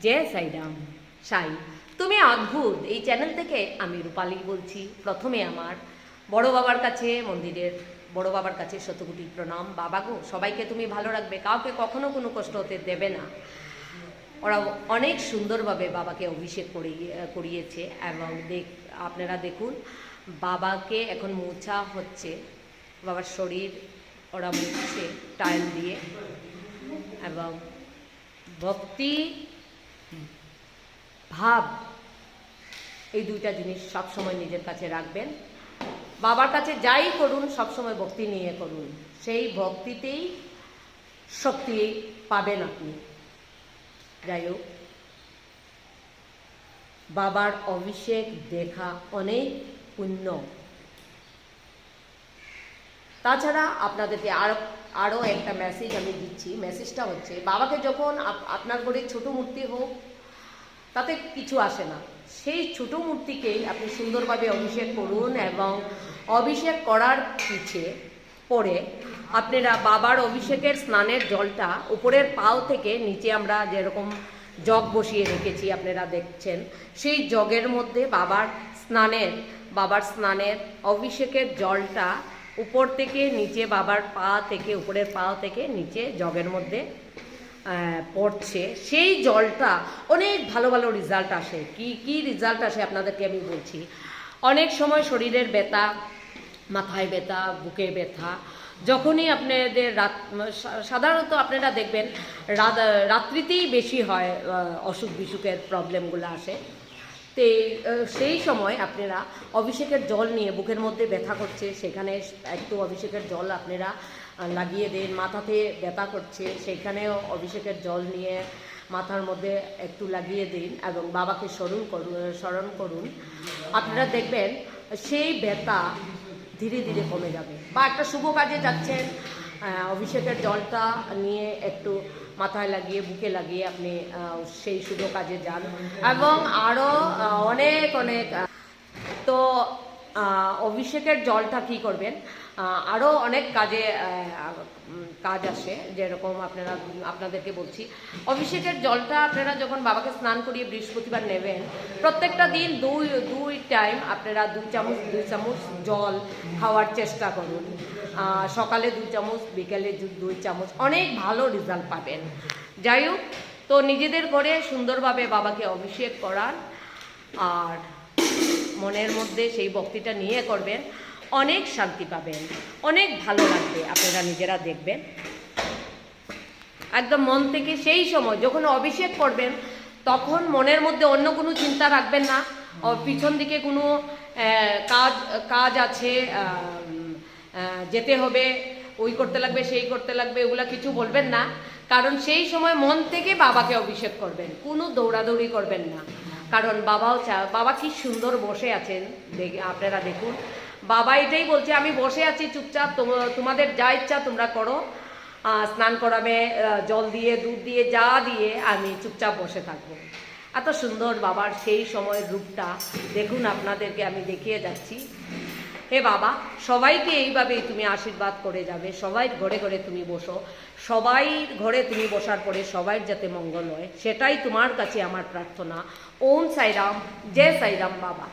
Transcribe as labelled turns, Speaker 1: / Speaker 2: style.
Speaker 1: জয় সাইরাম। সাই তুমি অদ্ভুত এই চ্যানেল থেকে আমি রূপালী বলছি। প্রথমে আমার বড় বাবার কাছে, মন্দিরের বড় বাবার কাছে শতকোটি প্রণাম। বাবা গো, সবাইকে তুমি ভালো রাখবে, কাউকে কখনো কোনো কষ্ট হতে দেবে না। ওরা অনেক সুন্দরভাবে বাবাকে অভিষেক করিয়েছে এবং আপনারা দেখুন বাবাকে এখন মোছা হচ্ছে, বাবার শরীর ওরা মুছছে টাইল দিয়ে। এবং ভক্তি ভাব এই দুইটা জিনিস সবসময় নিজের কাছে রাখবেন। বাবার কাছে যাই করুন সবসময় ভক্তি নিয়ে করুন, সেই ভক্তিতেই শক্তি পাবেন আপনি। যাই হোক, বাবার অভিষেক দেখা অনেক পুণ্য। তাছাড়া আপনাদেরকে আরও একটা মেসেজ আমি দিচ্ছি। মেসেজটা হচ্ছে, বাবাকে যখন আপনার ঘরে ছোট মূর্তি হোক তাতে কিছু আসে না, সেই ছোট মূর্তিকেই আপনি সুন্দরভাবে অভিষেক করুন এবং অভিষেক করার পরে আপনারা বাবার অভিষেকের স্নানের জলটা উপরের পাও থেকে নিচে আমরা যেরকম জগ বসিয়ে রেখেছি আপনারা দেখছেন, সেই জগের মধ্যে বাবার স্নানের অভিষেকের জলটা উপর থেকে নিচে বাবার পা থেকে উপরের পা থেকে নিচে জগের মধ্যে পড়ছে। সেই জলটা অনেক ভালো ভালো রেজাল্ট আসে। কি রেজাল্ট আসে আপনাদেরকে আমি বলছি। অনেক সময় শরীরের ব্যথা, মাথায় ব্যথা, বুকে ব্যথা, যখনই আপনাদের সাধারণত আপনারা দেখবেন রাত্রিতেই বেশি হয় অসুখ বিসুখের প্রবলেমগুলো আসে। তো সেই সময় আপনারা অভিষেকের জল নিয়ে, বুকের মধ্যে ব্যথা করছে সেখানে একটু অভিষেকের জল আপনারা লাগিয়ে দিন। মাথাতে ব্যথা করছে সেখানেও অভিষেকের জল নিয়ে মাথার মধ্যে একটু লাগিয়ে দিন এবং বাবাকে স্মরণ করুন। আপনারা দেখবেন সেই ব্যথা ধীরে ধীরে কমে যাবে। বা একটা শুভ কাজে যাচ্ছেন, অভিষেকের জলটা নিয়ে একটু মাথায় লাগিয়ে, বুকে লাগিয়ে আপনি সেই শুভ কাজে যান। এবং আরও অনেক তো অভিষেকের জলটা কি করবেন, আরও অনেক কাজ আসে। যেরকম আপনাদেরকে বলছি, অভিষেকের জলটা আপনারা যখন বাবাকে স্নান করিয়ে বৃহস্পতিবার নেবেন, প্রত্যেকটা দিন দুই টাইম আপনারা 2 চামচ জল খাওয়ার চেষ্টা করুন। সকালে 2 চামচ, বিকেলে 2 চামচ, অনেক ভালো রেজাল্ট পাবেন। যাই হোক, তো নিজেদের ঘরে সুন্দরভাবে বাবাকে অভিষেক করান আর মনের মধ্যে সেই ভক্তিটা নিয়ে করবেন, অনেক শান্তি পাবেন, অনেক ভালো লাগবে। আপনারা নিজেরা দেখবেন একদম মন থেকে। সেই সময় যখন অভিষেক করবেন তখন মনের মধ্যে অন্য কোনো চিন্তা রাখবেন না, পিছন দিকে কোনো কাজ আছে, যেতে হবে, ওই করতে লাগবে, সেই করতে লাগবে, এগুলা কিছু বলবেন না। কারণ সেই সময় মন থেকে বাবাকে অভিষেক করবেন, কোনো দৌড়াদৌড়ি করবেন না। কারণ বাবা কি সুন্দর বসে আছেন, আপনারা দেখুন। বাবা এটাই বলছে, আমি বসে আছি চুপচাপ, তোমাদের যা ইচ্ছা তোমরা করো, স্নান করাবে, জল দিয়ে, দুধ দিয়ে, যা দিয়ে আমি চুপচাপ বসে থাকবো। এত সুন্দর বাবার সেই সময়ের রূপটা দেখুন, আপনাদেরকে আমি দেখিয়ে যাচ্ছি। হে বাবা, সবাইকে এইভাবেই তুমি আশীর্বাদ করে যাবে, সবাই ঘরে ঘরে তুমি বসো, সবাই ঘরে তুমি বসার পরে সবাই যাতে মঙ্গল হয়, সেটাই তোমার কাছে আমার প্রার্থনা। ওম সাইরাম, জয় সাইরাম বাবা।